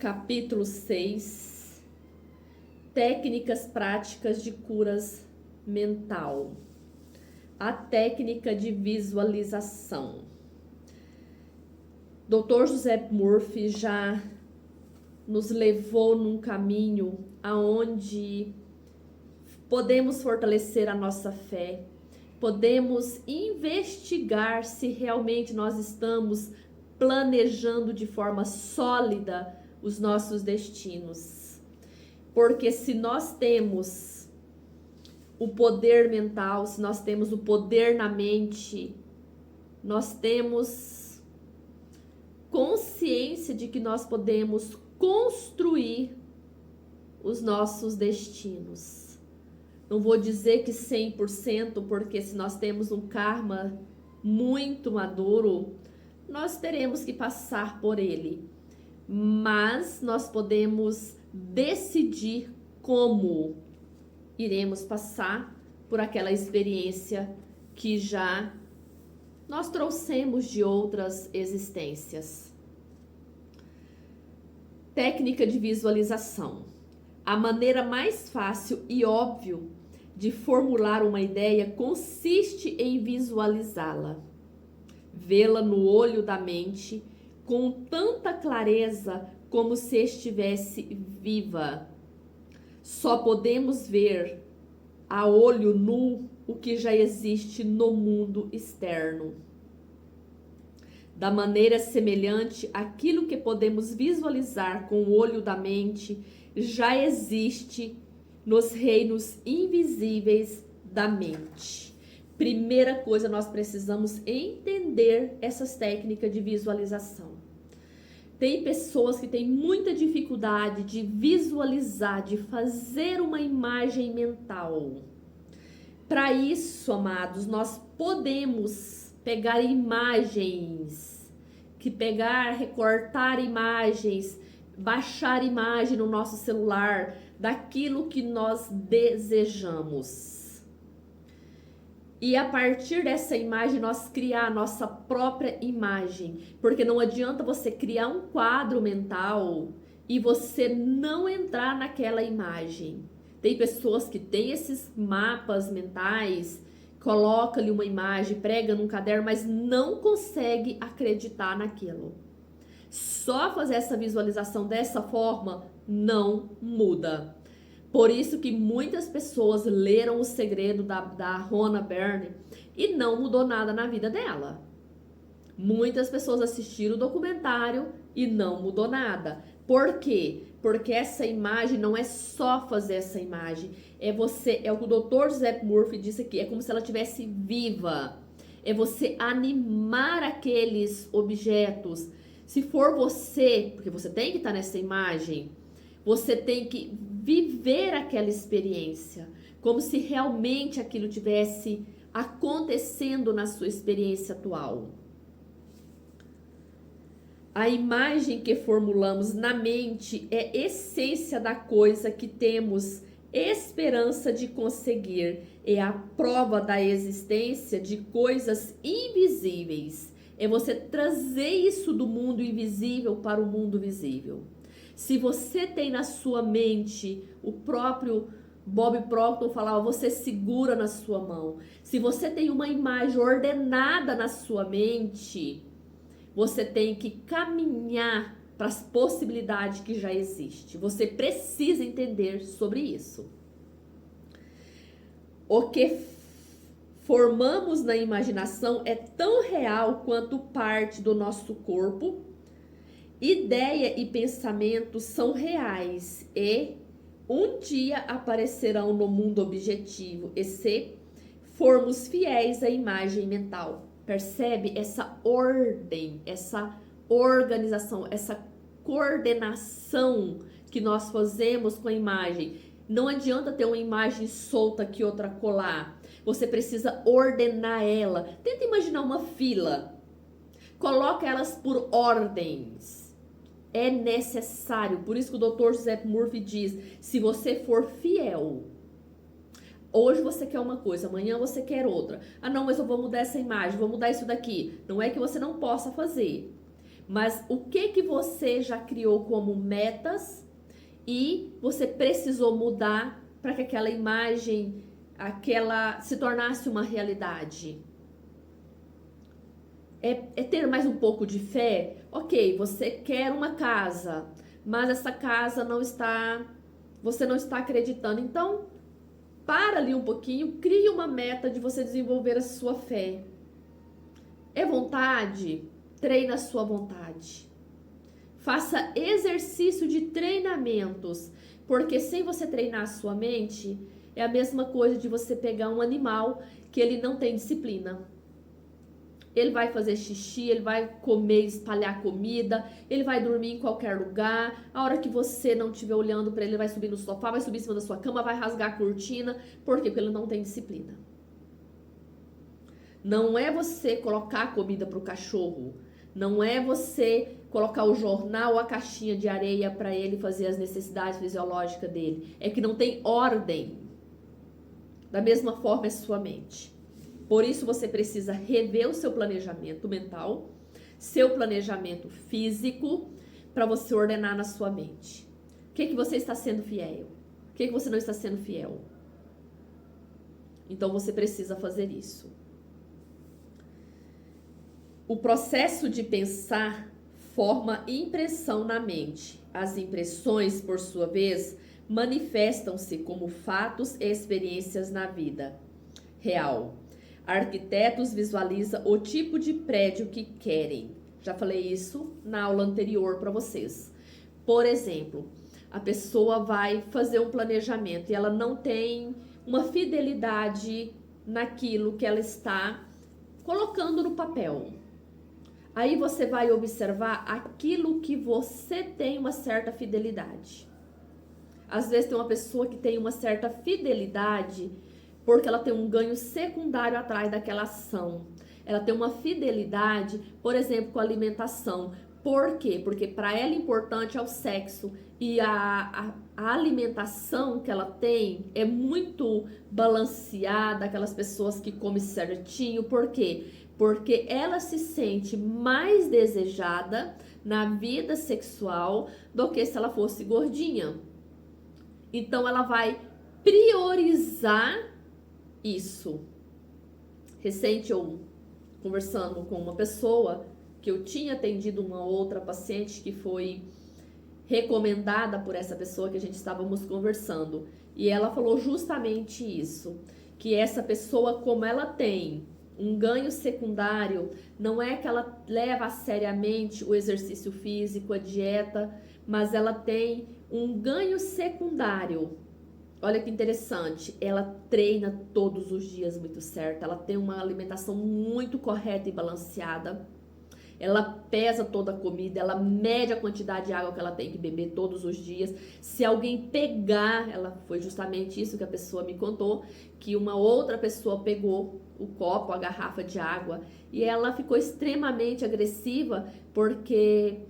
Capítulo 6. Técnicas práticas de curas mental. A técnica de visualização. Dr. José Murphy já nos levou num caminho aonde podemos fortalecer a nossa fé, podemos investigar se realmente nós estamos planejando de forma sólida os nossos destinos. Porque se nós temos o poder mental, se nós temos o poder na mente, nós temos consciência de que nós podemos construir os nossos destinos. Não vou dizer que 100%, porque se nós temos um karma muito maduro, nós teremos que passar por ele. Mas nós podemos decidir como iremos passar por aquela experiência que já nós trouxemos de outras existências. Técnica de visualização. A maneira mais fácil e óbvia de formular uma ideia consiste em visualizá-la, vê-la no olho da mente com tanta clareza como se estivesse viva. Só podemos ver a olho nu o que já existe no mundo externo. Da maneira semelhante, aquilo que podemos visualizar com o olho da mente já existe nos reinos invisíveis da mente. Primeira coisa, nós precisamos entender essas técnicas de visualização. Tem pessoas que têm muita dificuldade de visualizar, de fazer uma imagem mental. Para isso, amados, nós podemos pegar imagens, recortar imagens, baixar imagem no nosso celular daquilo que nós desejamos. E a partir dessa imagem nós criar a nossa própria imagem, porque não adianta você criar um quadro mental e você não entrar naquela imagem. Tem pessoas que têm esses mapas mentais, coloca ali uma imagem, prega num caderno, mas não consegue acreditar naquilo. Só fazer essa visualização dessa forma não muda. Por isso que muitas pessoas leram O Segredo da Rhonda Byrne e não mudou nada na vida dela. Muitas pessoas assistiram o documentário e não mudou nada. Por quê? Porque essa imagem não é só fazer essa imagem. É o que o Dr. José Murphy disse aqui. É como se ela estivesse viva. É você animar aqueles objetos. Se for você, porque você tem que estar nessa imagem, você tem que viver aquela experiência, como se realmente aquilo tivesse acontecendo na sua experiência atual. A imagem que formulamos na mente é essência da coisa que temos esperança de conseguir. É a prova da existência de coisas invisíveis. É você trazer isso do mundo invisível para o mundo visível. Se você tem na sua mente, o próprio Bob Proctor falava, você segura na sua mão. Se você tem uma imagem ordenada na sua mente, você tem que caminhar para as possibilidades que já existem. Você precisa entender sobre isso. O que formamos na imaginação é tão real quanto parte do nosso corpo. Ideia e pensamento são reais e um dia aparecerão no mundo objetivo e se formos fiéis à imagem mental. Percebe essa ordem, essa organização, essa coordenação que nós fazemos com a imagem. Não adianta ter uma imagem solta aqui, outra colar. Você precisa ordenar ela. Tenta imaginar uma fila. Coloca elas por ordens. É necessário, por isso que o Dr. José Murphy diz, se você for fiel, hoje você quer uma coisa, amanhã você quer outra. Ah não, mas eu vou mudar essa imagem, vou mudar isso daqui. Não é que você não possa fazer, Mas o que você já criou como metas e você precisou mudar para que aquela imagem, se tornasse uma realidade? É ter mais um pouco de fé? Ok, você quer uma casa, mas essa casa você não está acreditando. Então, para ali um pouquinho, crie uma meta de você desenvolver a sua fé. É vontade? Treine a sua vontade. Faça exercício de treinamentos, porque sem você treinar a sua mente, é a mesma coisa de você pegar um animal que ele não tem disciplina. Ele vai fazer xixi, ele vai comer, espalhar comida, ele vai dormir em qualquer lugar. A hora que você não estiver olhando para ele, ele vai subir no sofá, vai subir em cima da sua cama, vai rasgar a cortina. Por quê? Porque ele não tem disciplina. Não é você colocar comida para o cachorro. Não é você colocar o jornal ou a caixinha de areia para ele fazer as necessidades fisiológicas dele. É que não tem ordem. Da mesma forma é sua mente. Por isso você precisa rever o seu planejamento mental, seu planejamento físico, para você ordenar na sua mente. O que você está sendo fiel? O que você não está sendo fiel? Então você precisa fazer isso. O processo de pensar forma impressão na mente. As impressões, por sua vez, manifestam-se como fatos e experiências na vida real. Arquitetos visualizam o tipo de prédio que querem. Já falei isso na aula anterior para vocês. Por exemplo, a pessoa vai fazer um planejamento e ela não tem uma fidelidade naquilo que ela está colocando no papel. Aí você vai observar aquilo que você tem uma certa fidelidade. Às vezes tem uma pessoa que tem uma certa fidelidade porque ela tem um ganho secundário atrás daquela ação. Ela tem uma fidelidade, por exemplo, com a alimentação. Por quê? Porque para ela importante é o sexo e a alimentação que ela tem é muito balanceada, aquelas pessoas que comem certinho. Por quê? Porque ela se sente mais desejada na vida sexual do que se ela fosse gordinha. Então ela vai priorizar isso. Recente eu conversando com uma pessoa que eu tinha atendido uma outra paciente que foi recomendada por essa pessoa que a gente estávamos conversando, e ela falou justamente isso, que essa pessoa, como ela tem um ganho secundário, não é que ela leva seriamente o exercício físico, a dieta, mas ela tem um ganho secundário. Olha que interessante, ela treina todos os dias muito certo, ela tem uma alimentação muito correta e balanceada, ela pesa toda a comida, ela mede a quantidade de água que ela tem que beber todos os dias. Se alguém pegar, foi justamente isso que a pessoa me contou, que uma outra pessoa pegou o copo, a garrafa de água, e ela ficou extremamente agressiva porque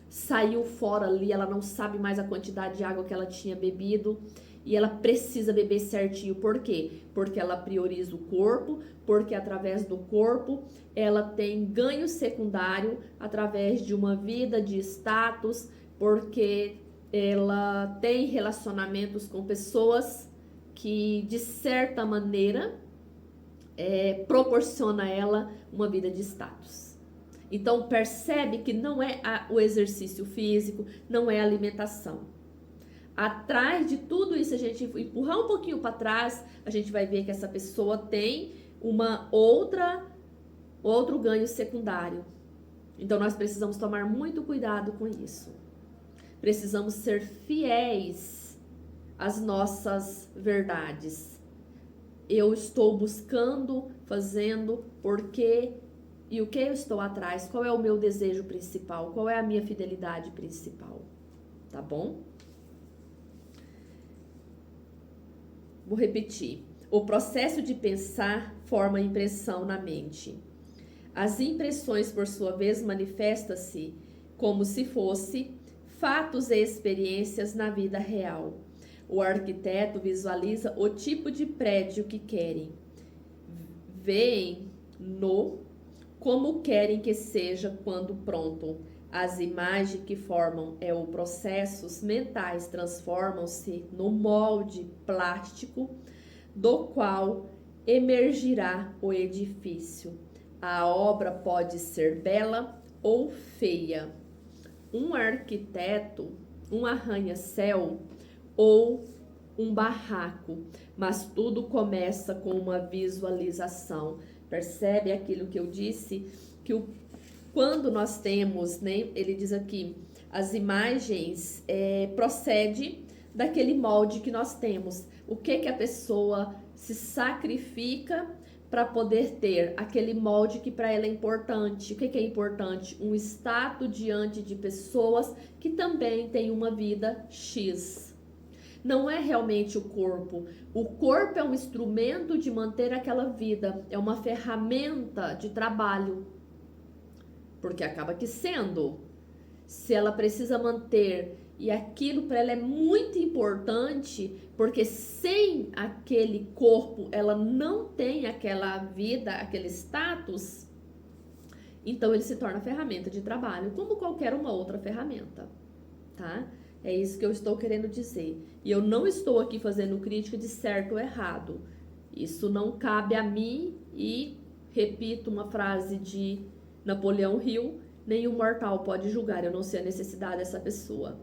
saiu fora ali, ela não sabe mais a quantidade de água que ela tinha bebido. E ela precisa beber certinho. Por quê? Porque ela prioriza o corpo, porque através do corpo ela tem ganho secundário através de uma vida de status, porque ela tem relacionamentos com pessoas que de certa maneira proporciona a ela uma vida de status. Então percebe que não é o exercício físico, não é a alimentação. Atrás de tudo isso, a gente empurrar um pouquinho para trás, a gente vai ver que essa pessoa tem outro ganho secundário. Então nós precisamos tomar muito cuidado com isso. Precisamos ser fiéis às nossas verdades. Eu estou buscando, fazendo, porque e o que eu estou atrás? Qual é o meu desejo principal? Qual é a minha fidelidade principal? Tá bom? Vou repetir. O processo de pensar forma impressão na mente. As impressões, por sua vez, manifestam-se como se fossem fatos e experiências na vida real. O arquiteto visualiza o tipo de prédio que querem. Veem-no como querem que seja quando pronto. As imagens que formam os processos mentais transformam-se no molde plástico do qual emergirá o edifício. A obra pode ser bela ou feia. Um arquiteto, um arranha-céu ou um barraco, mas tudo começa com uma visualização. Percebe aquilo que eu disse? Que quando nós temos, né, ele diz aqui, as imagens procede daquele molde que nós temos. O que a pessoa se sacrifica para poder ter aquele molde que para ela é importante. O que é importante? Um status diante de pessoas que também têm uma vida X. Não é realmente o corpo. O corpo é um instrumento de manter aquela vida. É uma ferramenta de trabalho. Porque acaba que sendo. Se ela precisa manter, e aquilo para ela é muito importante, porque sem aquele corpo ela não tem aquela vida, aquele status, então ele se torna ferramenta de trabalho, como qualquer uma outra ferramenta, tá? É isso que eu estou querendo dizer. E eu não estou aqui fazendo crítica de certo ou errado. Isso não cabe a mim e, repito uma frase de Napoleão Hill, nenhum mortal pode julgar, eu não sei a necessidade dessa pessoa.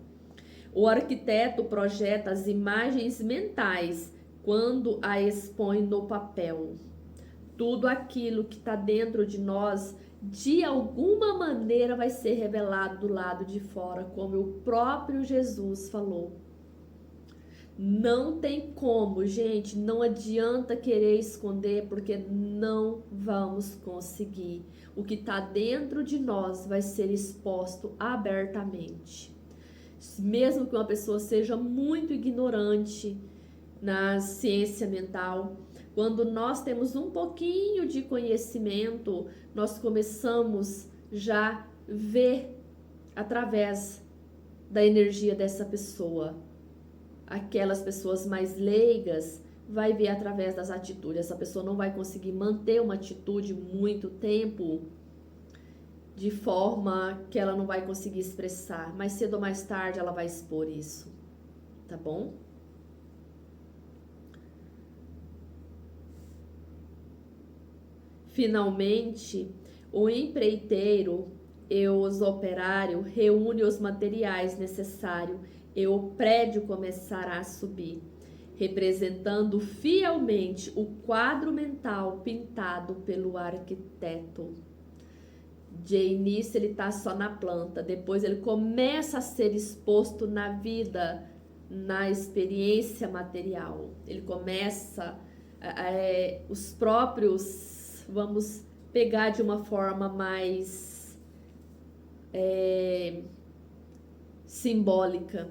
O arquiteto projeta as imagens mentais quando a expõe no papel. Tudo aquilo que está dentro de nós, de alguma maneira, vai ser revelado do lado de fora, como o próprio Jesus falou. Não tem como, gente, não adianta querer esconder, porque não vamos conseguir. O que está dentro de nós vai ser exposto abertamente. Mesmo que uma pessoa seja muito ignorante na ciência mental, quando nós temos um pouquinho de conhecimento, nós começamos já ver através da energia dessa pessoa. Aquelas pessoas mais leigas vai ver através das atitudes. Essa pessoa não vai conseguir manter uma atitude muito tempo, de forma que ela não vai conseguir expressar. Mais cedo ou mais tarde ela vai expor isso, tá bom? Finalmente, o empreiteiro e os operários reúnem os materiais necessários e o prédio começará a subir, representando fielmente o quadro mental pintado pelo arquiteto. De início ele está só na planta, depois ele começa a ser exposto na vida, na experiência material. Ele começa os próprios, vamos pegar de uma forma mais simbólica,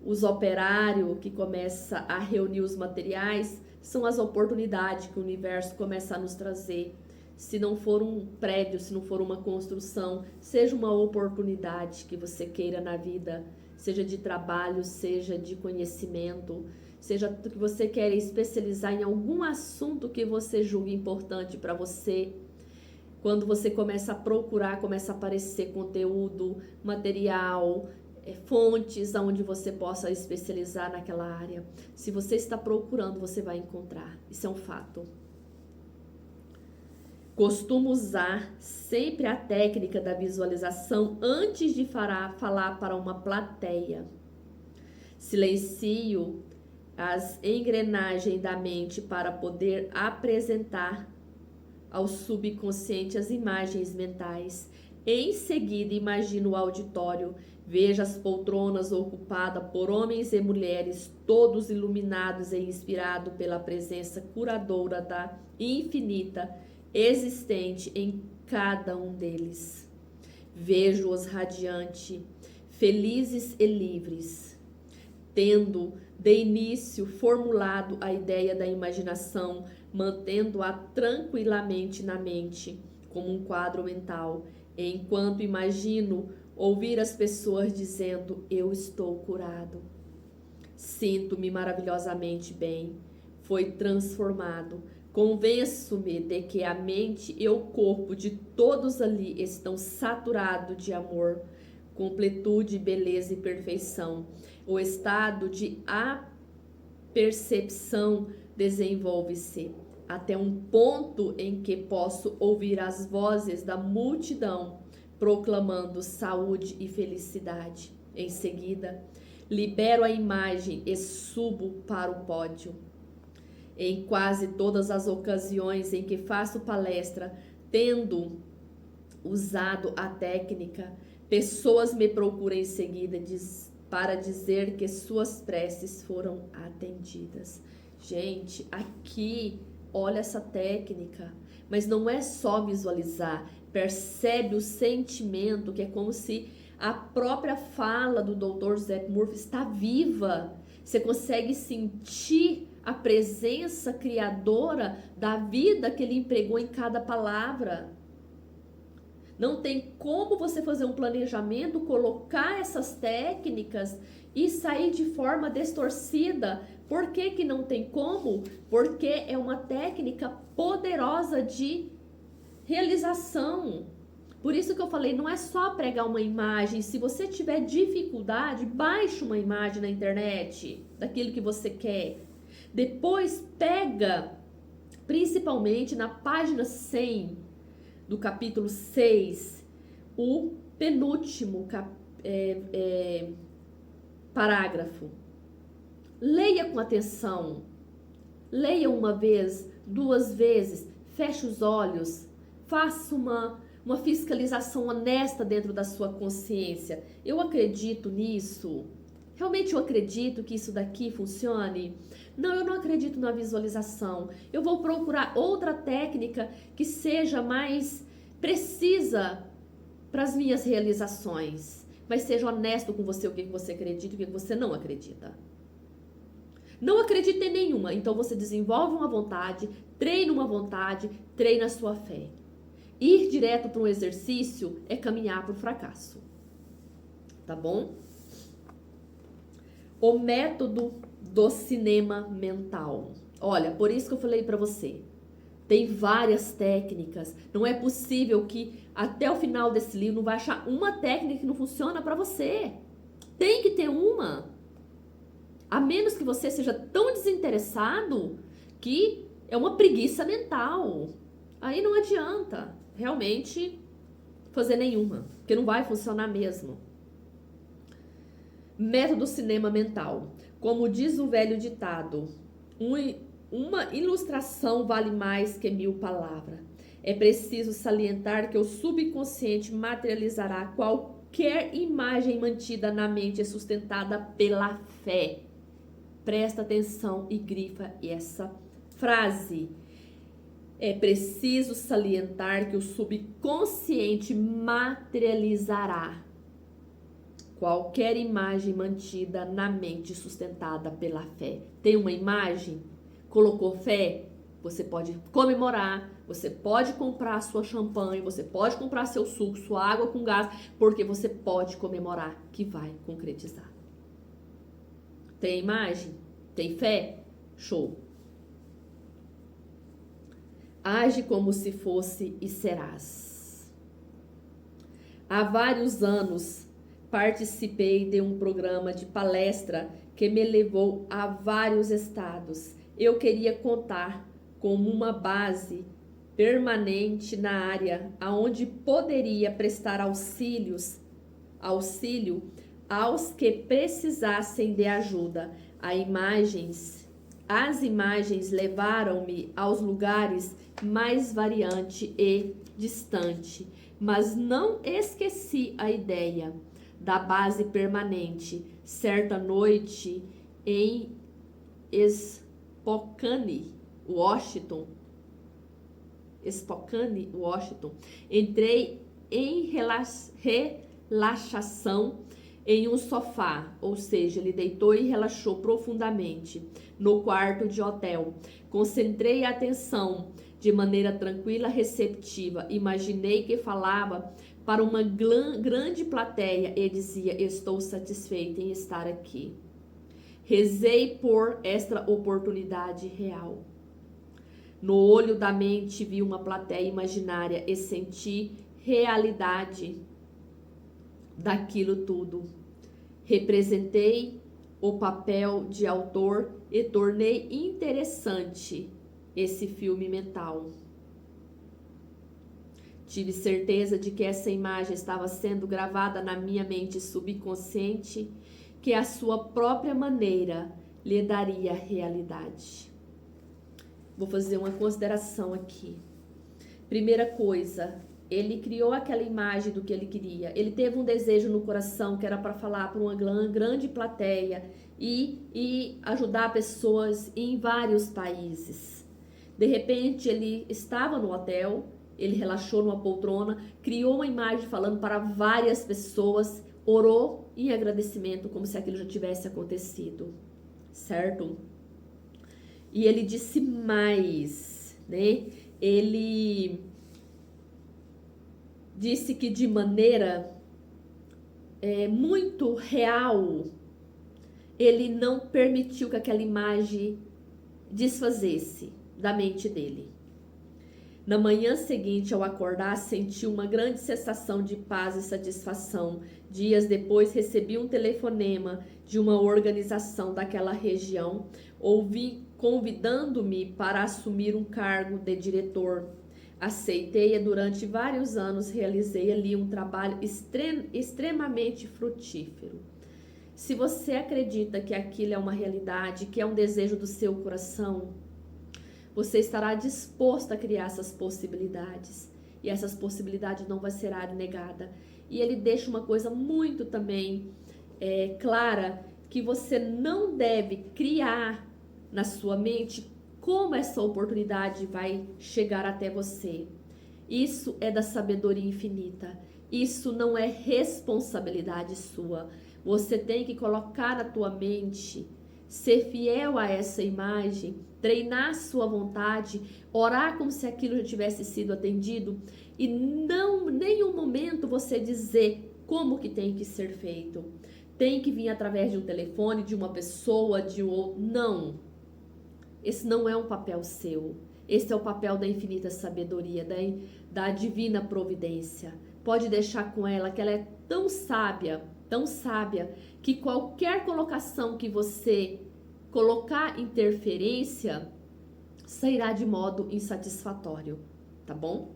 os operários que começam a reunir os materiais são as oportunidades que o universo começa a nos trazer. Se não for um prédio, se não for uma construção, seja uma oportunidade que você queira na vida, seja de trabalho, seja de conhecimento, seja que você queira especializar em algum assunto que você julgue importante para você. Quando você começa a procurar, começa a aparecer conteúdo, material, fontes onde você possa especializar naquela área. Se você está procurando, você vai encontrar. Isso é um fato. Costumo usar sempre a técnica da visualização antes de falar para uma plateia. Silencio as engrenagens da mente para poder apresentar ao subconsciente as imagens mentais. Em seguida, imagino o auditório, veja as poltronas ocupadas por homens e mulheres, todos iluminados e inspirados pela presença curadora da infinita existente em cada um deles. Vejo-os radiante, felizes e livres, tendo de início formulado a ideia da imaginação, mantendo-a tranquilamente na mente, como um quadro mental, enquanto imagino ouvir as pessoas dizendo: eu estou curado. Sinto-me maravilhosamente bem, foi transformado. Convenço-me de que a mente e o corpo de todos ali estão saturados de amor, completude, beleza e perfeição. O estado de apercepção desenvolve-se até um ponto em que posso ouvir as vozes da multidão proclamando saúde e felicidade. Em seguida, libero a imagem e subo para o pódio. Em quase todas as ocasiões em que faço palestra, tendo usado a técnica, pessoas me procuram em seguida para dizer que suas preces foram atendidas. Gente, aqui, olha essa técnica, mas não é só visualizar, percebe o sentimento, que é como se a própria fala do Dr. Giuseppe Murphy está viva. Você consegue sentir a presença criadora da vida que ele empregou em cada palavra. Não tem como você fazer um planejamento, colocar essas técnicas e sair de forma distorcida. Por que que não tem como? Porque é uma técnica poderosa de realização. Por isso que eu falei, não é só pregar uma imagem. Se você tiver dificuldade, baixe uma imagem na internet daquilo que você quer. Depois pega, principalmente na página 100 do capítulo 6, o penúltimo parágrafo. Leia com atenção. Leia uma vez, duas vezes, feche os olhos, faça uma fiscalização honesta dentro da sua consciência. Eu acredito nisso? Realmente eu acredito que isso daqui funcione? Não, eu não acredito na visualização. Eu vou procurar outra técnica que seja mais precisa para as minhas realizações. Mas seja honesto com você, o que você acredita e o que você não acredita. Não acredita em nenhuma, então você desenvolve uma vontade, treina a sua fé. Ir direto para um exercício é caminhar para o fracasso. Tá bom? O método do cinema mental. Olha, por isso que eu falei para você. Tem várias técnicas. Não é possível que até o final desse livro não vai achar uma técnica que não funciona para você. Tem que ter uma. A menos que você seja tão desinteressado que é uma preguiça mental. Aí não adianta realmente fazer nenhuma, porque não vai funcionar mesmo. Método cinema mental. Como diz o velho ditado, uma ilustração vale mais que 1000 palavras. É preciso salientar que o subconsciente materializará qualquer imagem mantida na mente e sustentada pela fé. Presta atenção e grifa essa frase. É preciso salientar que o subconsciente materializará qualquer imagem mantida na mente sustentada pela fé. Tem uma imagem? Colocou fé? Você pode comemorar, você pode comprar sua champanhe, você pode comprar seu suco, sua água com gás, porque você pode comemorar que vai concretizar. Tem imagem? Tem fé? Show! Age como se fosse e serás. Há vários anos participei de um programa de palestra que me levou a vários estados. Eu queria contar como uma base permanente na área aonde poderia prestar auxílio aos que precisassem de ajuda. As imagens levaram-me aos lugares mais variante e distante, mas não esqueci a ideia da base permanente. Certa noite em Spokane, Washington, entrei em relaxação em um sofá, ou seja, ele deitou e relaxou profundamente no quarto de hotel. Concentrei a atenção de maneira tranquila, receptiva. Imaginei que falava para uma grande plateia e dizia: estou satisfeita em estar aqui. Rezei por esta oportunidade real. No olho da mente vi uma plateia imaginária e senti realidade daquilo tudo. Representei o papel de autor e tornei interessante esse filme mental. Tive certeza de que essa imagem estava sendo gravada na minha mente subconsciente, que a sua própria maneira lhe daria realidade. Vou fazer uma consideração aqui. Primeira coisa, ele criou aquela imagem do que ele queria. Ele teve um desejo no coração que era para falar para uma grande plateia e ajudar pessoas em vários países. De repente, ele estava no hotel, ele relaxou numa poltrona, criou uma imagem falando para várias pessoas, orou em agradecimento, como se aquilo já tivesse acontecido, certo? E ele disse mais, né? Ele disse que de maneira muito real, ele não permitiu que aquela imagem desfazesse da mente dele. Na manhã seguinte, ao acordar, senti uma grande sensação de paz e satisfação. Dias depois, recebi um telefonema de uma organização daquela região, convidando-me para assumir um cargo de diretor. Aceitei e durante vários anos realizei ali um trabalho extremamente frutífero. Se você acredita que aquilo é uma realidade, que é um desejo do seu coração, você estará disposto a criar essas possibilidades. E essas possibilidades não vai ser negada. E ele deixa uma coisa muito também clara, que você não deve criar na sua mente como essa oportunidade vai chegar até você. Isso é da sabedoria infinita. Isso não é responsabilidade sua. Você tem que colocar na tua mente, ser fiel a essa imagem, treinar sua vontade, orar como se aquilo já tivesse sido atendido e não, em nenhum momento você dizer como que tem que ser feito. Tem que vir através de um telefone, de uma pessoa, de um outro. Não. Esse não é um papel seu. Esse é o papel da infinita sabedoria, da divina providência. Pode deixar com ela que ela é tão sábia, que qualquer colocação que você colocar interferência sairá de modo insatisfatório, tá bom?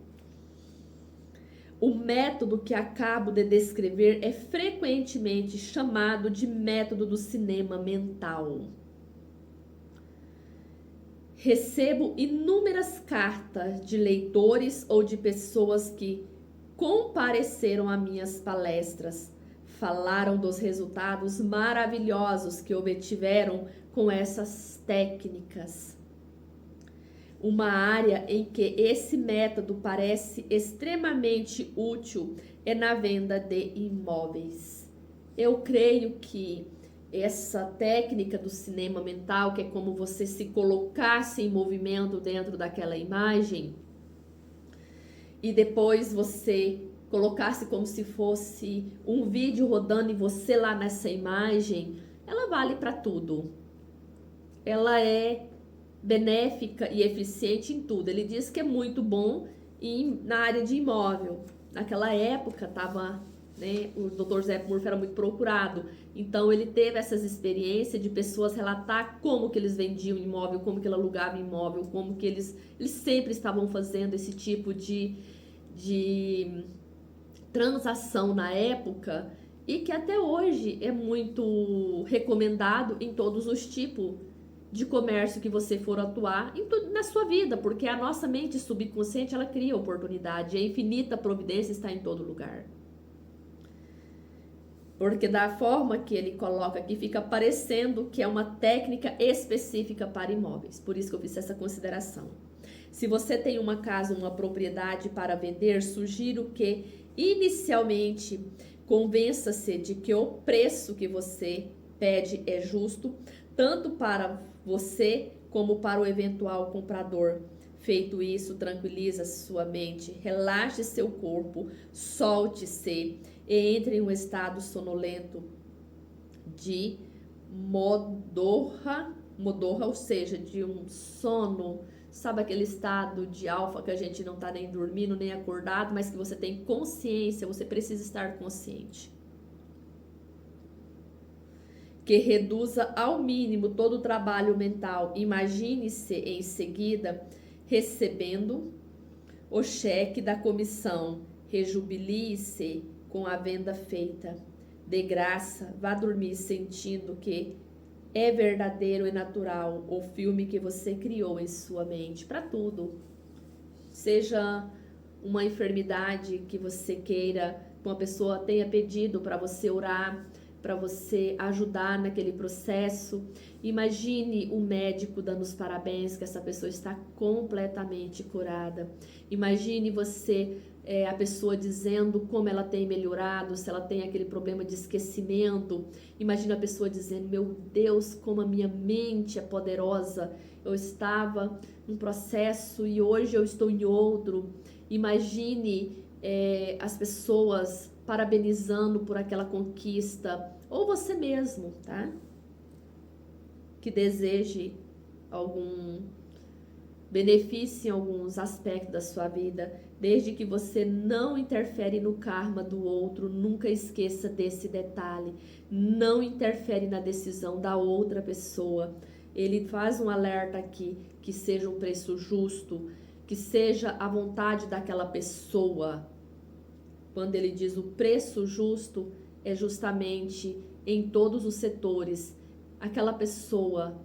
O método que acabo de descrever é frequentemente chamado de método do cinema mental. Recebo inúmeras cartas de leitores ou de pessoas que compareceram a minhas palestras, falaram dos resultados maravilhosos que obtiveram com essas técnicas. Uma área em que esse método parece extremamente útil é na venda de imóveis. Eu creio que essa técnica do cinema mental, que é como você se colocasse em movimento dentro daquela imagem e depois você colocasse como se fosse um vídeo rodando e você lá nessa imagem, ela vale para tudo. Ela é benéfica e eficiente em tudo. Ele diz que é muito bom na área de imóvel. Naquela época estava, o Dr. Zé Murphy era muito procurado. Então ele teve essas experiências de pessoas relatar como que eles vendiam imóvel, como que ele alugava imóvel, como que eles sempre estavam fazendo esse tipo de transação na época e que até hoje é muito recomendado em todos os tipos de comércio que você for atuar na sua vida, porque a nossa mente subconsciente, ela cria oportunidade, a infinita providência está em todo lugar. Porque da forma que ele coloca aqui, fica parecendo que é uma técnica específica para imóveis, por isso que eu fiz essa consideração. Se você tem uma casa, uma propriedade para vender, sugiro que, inicialmente, convença-se de que o preço que você pede é justo, tanto para você como para o eventual comprador. Feito isso, tranquiliza sua mente, relaxe seu corpo, solte-se e entre em um estado sonolento de modorra, ou seja, de um sono. Sabe aquele estado de alfa que a gente não tá nem dormindo, nem acordado, mas que você tem consciência, você precisa estar consciente. que reduza ao mínimo todo o trabalho mental. Imagine-se em seguida recebendo o cheque da comissão. Rejubilie-se com a venda feita. De graça, vá dormir sentindo que é verdadeiro e natural o filme que você criou em sua mente. Para tudo. Seja uma enfermidade que você queira, que uma pessoa tenha pedido para você orar, para você ajudar naquele processo. Imagine o médico dando os parabéns que essa pessoa está completamente curada. Imagine você, a pessoa dizendo como ela tem melhorado, se ela tem aquele problema de esquecimento. Imagine a pessoa dizendo, meu Deus, como a minha mente é poderosa. Eu estava num processo e hoje eu estou em outro. Imagine as pessoas parabenizando por aquela conquista, ou você mesmo, tá? Que deseje algum benefício em alguns aspectos da sua vida, desde que você não interfere no karma do outro. Nunca esqueça desse detalhe. Não interfere na decisão da outra pessoa. Ele faz um alerta aqui, que seja um preço justo, que seja a vontade daquela pessoa. Quando ele diz o preço justo, é justamente em todos os setores. Aquela pessoa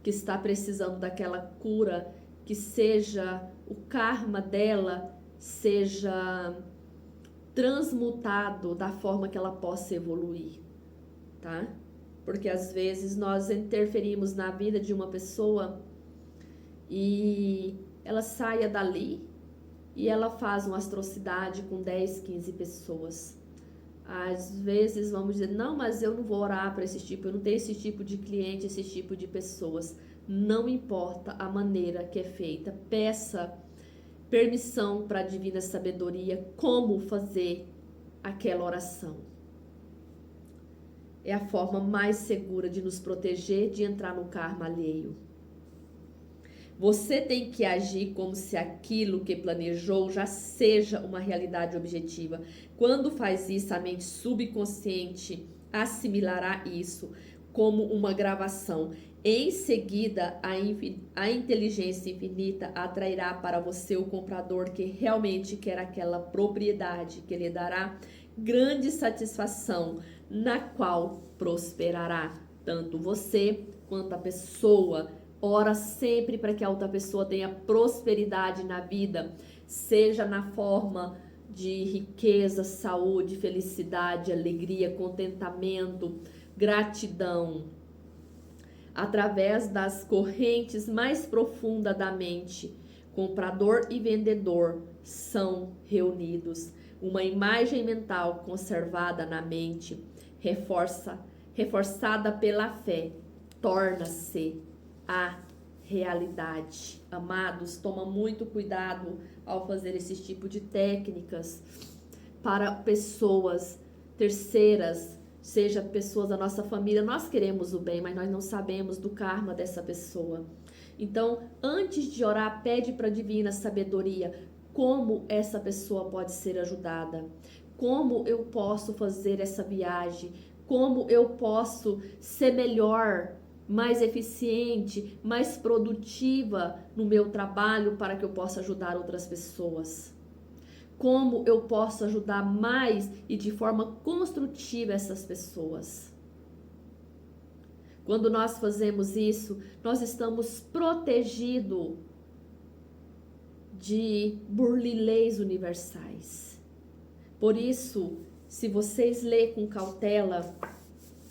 que está precisando daquela cura, que seja o karma dela, seja transmutado da forma que ela possa evoluir, tá? Porque às vezes nós interferimos na vida de uma pessoa e ela saia dali e ela faz uma atrocidade com 10, 15 pessoas. Às vezes vamos dizer, não, mas eu não vou orar para esse tipo, eu não tenho esse tipo de cliente, esse tipo de pessoas. Não importa a maneira que é feita, peça permissão para a divina sabedoria como fazer aquela oração. É a forma mais segura de nos proteger de entrar no karma alheio. Você tem que agir como se aquilo que planejou já seja uma realidade objetiva. Quando faz isso, a mente subconsciente assimilará isso como uma gravação. Em seguida, a inteligência infinita atrairá para você o comprador que realmente quer aquela propriedade, que lhe dará grande satisfação, na qual prosperará tanto você quanto a pessoa. Ora sempre para que a outra pessoa tenha prosperidade na vida, seja na forma de riqueza, saúde, felicidade, alegria, contentamento, gratidão. Através das correntes mais profundas da mente, comprador e vendedor são reunidos. Uma imagem mental conservada na mente, reforçada pela fé, torna-se a realidade. Amados, toma muito cuidado ao fazer esse tipo de técnicas para pessoas terceiras, seja pessoas da nossa família. Nós queremos o bem, mas nós não sabemos do karma dessa pessoa. Então, antes de orar, pede para a divina sabedoria como essa pessoa pode ser ajudada, como eu posso fazer essa viagem, como eu posso ser melhor, mais eficiente, mais produtiva no meu trabalho para que eu possa ajudar outras pessoas. Como eu posso ajudar mais e de forma construtiva essas pessoas. Quando nós fazemos isso, nós estamos protegidos de burlileis universais. Por isso, se vocês lerem com cautela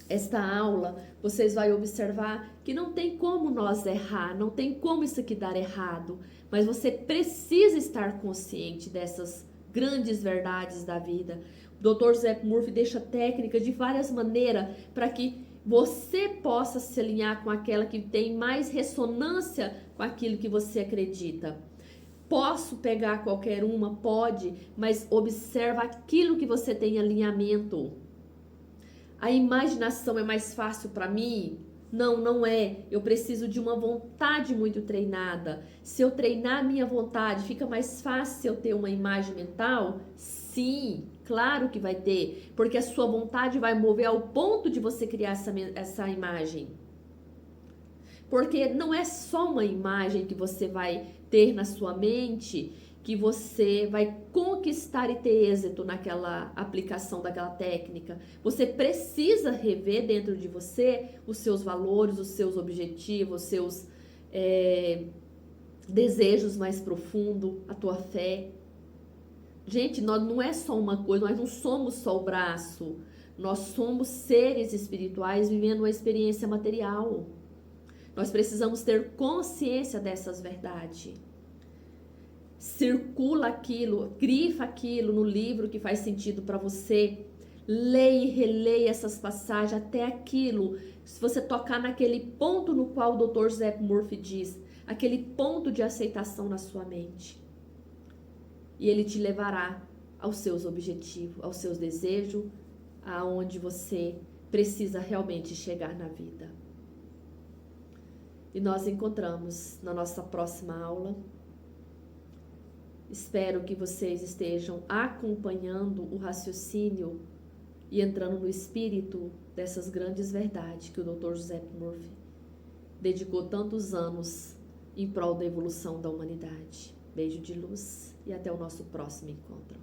esta aula, vocês vão observar que não tem como nós errar, não tem como isso aqui dar errado, mas você precisa estar consciente dessas grandes verdades da vida. O Dr. José Murphy deixa técnica de várias maneiras para que você possa se alinhar com aquela que tem mais ressonância com aquilo que você acredita. Posso pegar qualquer uma? Pode, mas observa aquilo que você tem alinhamento. A imaginação é mais fácil para mim? Não, não é. Eu preciso de uma vontade muito treinada. Se eu treinar a minha vontade, fica mais fácil eu ter uma imagem mental? Sim, claro que vai ter, porque a sua vontade vai mover ao ponto de você criar essa imagem. Porque não é só uma imagem que você vai ter na sua mente que você vai conquistar e ter êxito naquela aplicação daquela técnica. Você precisa rever dentro de você os seus valores, os seus objetivos, os seus desejos mais profundos, a tua fé. Gente, nós não é só uma coisa, nós não somos só o braço. Nós somos seres espirituais vivendo uma experiência material. Nós precisamos ter consciência dessas verdades. Circula aquilo, grifa aquilo no livro que faz sentido para você. Leia e releia essas passagens até aquilo. Se você tocar naquele ponto no qual o Dr. Joseph Murphy diz, aquele ponto de aceitação na sua mente. E ele te levará aos seus objetivos, aos seus desejos, aonde você precisa realmente chegar na vida. E nós encontramos na nossa próxima aula. Espero que vocês estejam acompanhando o raciocínio e entrando no espírito dessas grandes verdades que o Dr. Joseph Murphy dedicou tantos anos em prol da evolução da humanidade. Beijo de luz e até o nosso próximo encontro.